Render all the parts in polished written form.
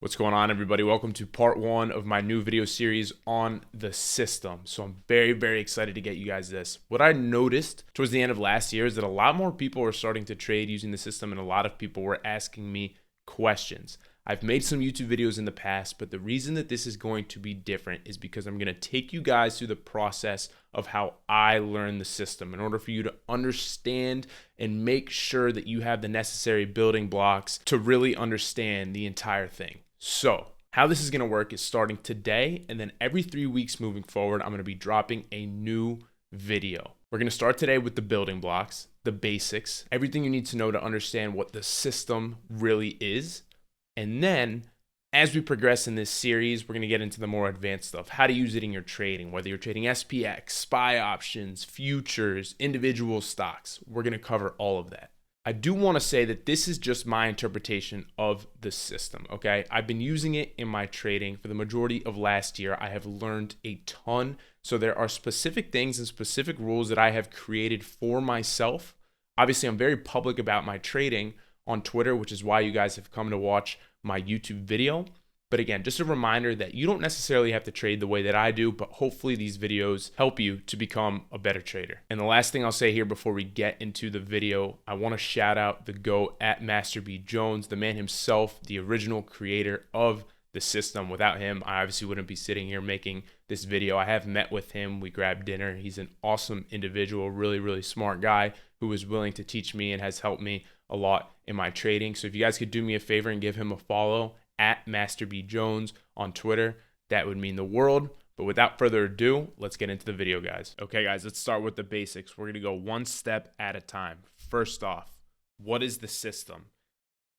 What's going on, everybody? Welcome to part one of my new video series on the system. So I'm very excited to get you guys this. What I noticed towards the end of last year is that a lot more people are starting to trade using the system, and a lot of people were asking me questions. I've made some YouTube videos in the past, but the reason that this is going to be different is because I'm going to take you guys through the process of how I learned the system in order for you to understand and make sure that you have the necessary building blocks to really understand the entire thing. So how this is going to work is starting today, and then every 3 weeks moving forward, I'm going to be dropping a new video. We're going to start today with the building blocks, the basics, everything you need to know to understand what the system really is. And then as we progress in this series, we're going to get into the more advanced stuff, how to use it in your trading, whether you're trading SPX, SPY options, futures, individual stocks. We're going to cover all of that. I do want to say that this is just my interpretation of the system, okay? I've been using it in my trading for the majority of last year. I have learned a ton. So there are specific things and specific rules that I have created for myself. Obviously, I'm very public about my trading on Twitter, which is why you guys have come to watch my YouTube video. But again, just a reminder that you don't necessarily have to trade the way that I do, but hopefully these videos help you to become a better trader. And the last thing I'll say here before we get into the video, I want to shout out the GOAT at Master B Jones, the man himself, the original creator of the system. Without him, I obviously wouldn't be sitting here making this video. I have met with him. We grabbed dinner. He's an awesome individual, really smart guy who is willing to teach me and has helped me a lot in my trading. So if you guys could do me a favor and give him a follow at Master B Jones on Twitter, that would mean the world. But without further ado, let's get into the video, guys. Okay, guys, let's start with the basics. We're going to go one step at a time. First off, what is the system?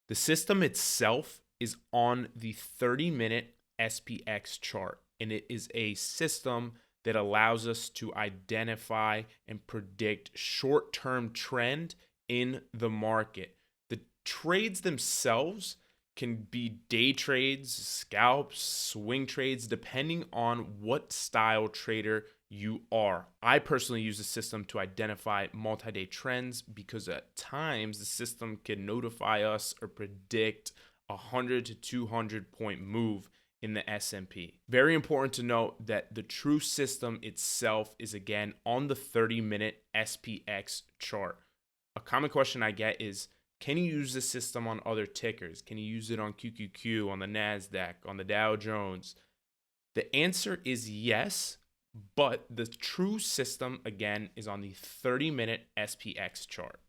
The system itself is on the 30-minute SPX chart, and it is a system that allows us to identify and predict short-term trend in the market. The trades themselves can be day trades, scalps, swing trades, depending on what style trader you are. I personally use the system to identify multi-day trends because at times the system can notify us or predict 100 to 200 point move in the S&P. Very important to note that the true system itself is again on the 30-minute SPX chart. A common question I get is, can you use this system on other tickers? Can you use it on QQQ, on the NASDAQ, on the Dow Jones? The answer is yes, but the true system, again, is on the 30-minute SPX chart.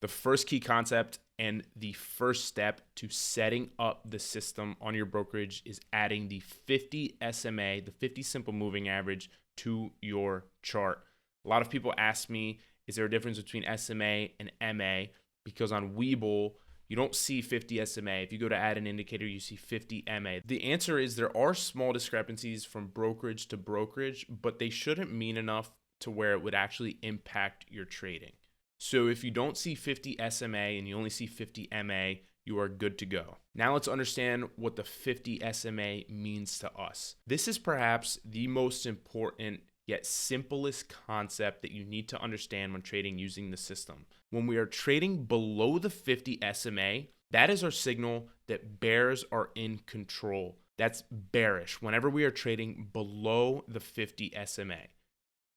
The first key concept and the first step to setting up the system on your brokerage is adding the 50 SMA, the 50 simple moving average, to your chart. A lot of people ask me, is there a difference between SMA and MA? Because on Webull, you don't see 50 SMA. If you go to add an indicator, you see 50 MA. The answer is there are small discrepancies from brokerage to brokerage, but they shouldn't mean enough to where it would actually impact your trading. So if you don't see 50 SMA and you only see 50 MA, you are good to go. Now let's understand what the 50 SMA means to us. This is perhaps the most important yet simplest concept that you need to understand when trading using the system. When we are trading below the 50 SMA, that is our signal that bears are in control. That's bearish whenever we are trading below the 50 SMA.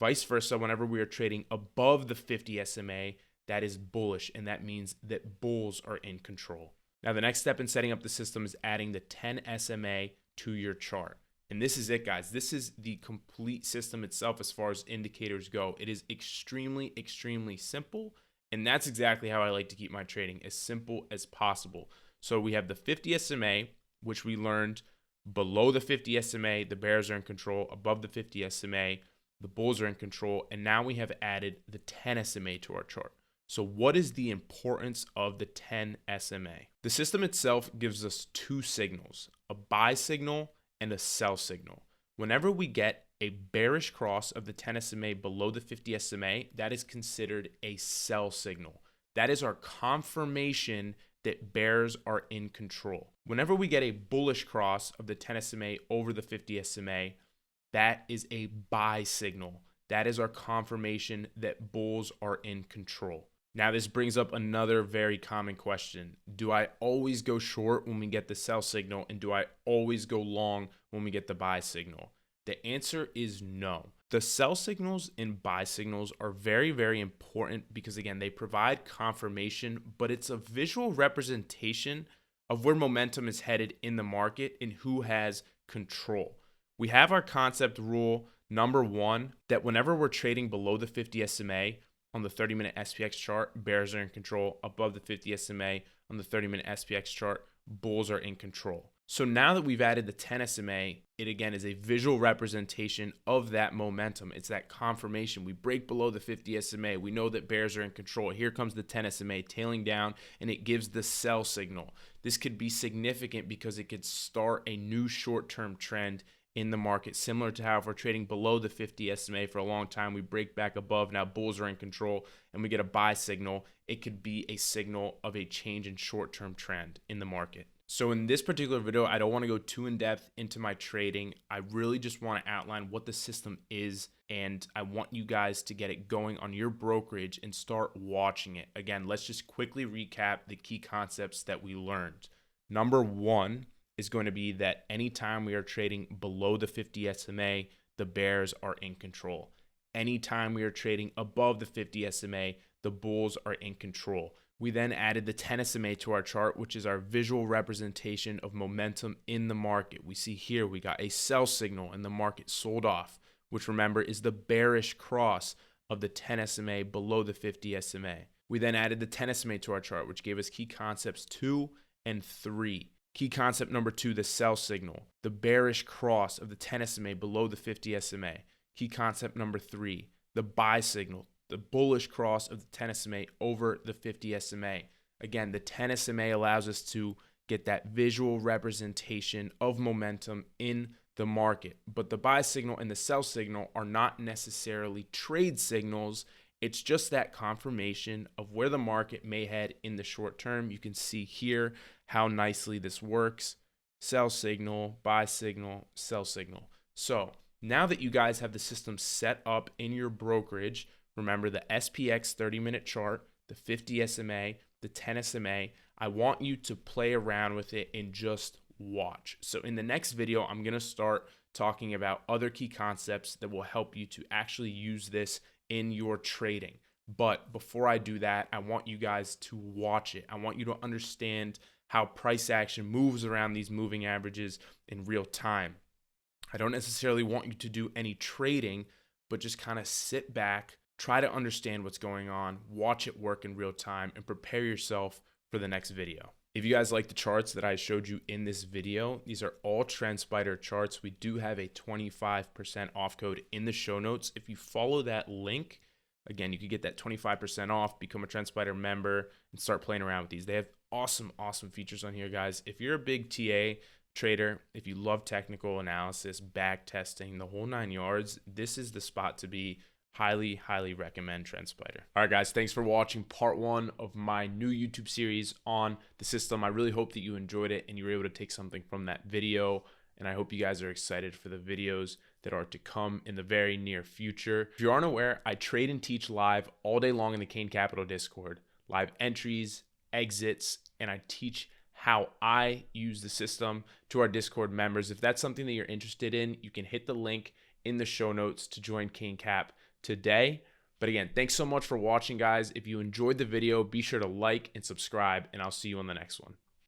Vice versa, whenever we are trading above the 50 SMA, that is bullish, and that means that bulls are in control. Now, the next step in setting up the system is adding the 10 SMA to your chart. And this is it, guys. This is the complete system itself as far as indicators go. It is extremely simple, and that's exactly how I like to keep my trading, as simple as possible. So we have the 50 SMA, which we learned below the 50 SMA, the bears are in control. Above the 50 SMA, the bulls are in control. And now we have added the 10 SMA to our chart. So what is the importance of the 10 SMA? The system itself gives us two signals, a buy signal and a sell signal. Whenever we get a bearish cross of the 10 SMA below the 50 SMA, that is considered a sell signal. That is our confirmation that bears are in control. Whenever we get a bullish cross of the 10 SMA over the 50 SMA, that is a buy signal. That is our confirmation that bulls are in control. Now, this brings up another very common question. Do I always go short when we get the sell signal? And do I always go long when we get the buy signal? The answer is no. The sell signals and buy signals are very, very important because, again, they provide confirmation, but it's a visual representation of where momentum is headed in the market and who has control. We have our concept rule number one that whenever we're trading below the 50 SMA on the 30-minute SPX chart, bears are in control. Above the 50 SMA on the 30-minute SPX chart, bulls are in control. So now that we've added the 10 SMA, it again is a visual representation of that momentum. It's that confirmation. We break below the 50 SMA. We know that bears are in control. Here comes the 10 SMA tailing down, and it gives the sell signal. This could be significant because it could start a new short-term trend in the market, similar to how if we're trading below the 50 SMA for a long time, we break back above, now bulls are in control, and we get a buy signal. It could be a signal of a change in short-term trend in the market. So in this particular video, I don't want to go too in depth into my trading. I really just want to outline what the system is, and I want you guys to get it going on your brokerage and start watching it. Again, let's just quickly recap the key concepts that we learned. Number one is going to be that anytime we are trading below the 50 SMA, the bears are in control. Anytime we are trading above the 50 SMA, the bulls are in control. We then added the 10 SMA to our chart, which is our visual representation of momentum in the market. We see here we got a sell signal and the market sold off, which remember is the bearish cross of the 10 SMA below the 50 SMA. We then added the 10 SMA to our chart, which gave us key concepts 2 and 3. Key concept number 2, the sell signal, the bearish cross of the 10 SMA below the 50 SMA. Key concept number 3, the buy signal, the bullish cross of the 10 SMA over the 50 SMA. Again, the 10 SMA allows us to get that visual representation of momentum in the market. But the buy signal and the sell signal are not necessarily trade signals. It's just that confirmation of where the market may head in the short term. You can see here how nicely this works. Sell signal, buy signal, sell signal. So now that you guys have the system set up in your brokerage, remember the SPX 30-minute chart, the 50 SMA, the 10 SMA, I want you to play around with it and just watch. So in the next video, I'm going to start talking about other key concepts that will help you to actually use this in your trading. But before I do that, I want you guys to watch it. I want you to understand how price action moves around these moving averages in real time. I don't necessarily want you to do any trading, but just kind of sit back, try to understand what's going on, watch it work in real time, and prepare yourself for the next video. If you guys like the charts that I showed you in this video, these are all TrendSpider charts. We do have a 25% off code in the show notes. If you follow that link, again, you can get that 25% off, become a TrendSpider member, and start playing around with these. They have awesome features on here, guys. If you're a big TA trader, if you love technical analysis, back testing, the whole 9 yards, this is the spot to be. Highly recommend TrendSpider. All right, guys, thanks for watching part 1 of my new YouTube series on the system. I really hope that you enjoyed it and you were able to take something from that video. And I hope you guys are excited for the videos that are to come in the very near future. If you aren't aware, I trade and teach live all day long in the Kane Capital Discord. Live entries, exits, and I teach how I use the system to our Discord members. If that's something that you're interested in, you can hit the link in the show notes to join Kane Cap today. But again, thanks so much for watching, guys. If you enjoyed the video, be sure to like and subscribe, and I'll see you on the next one.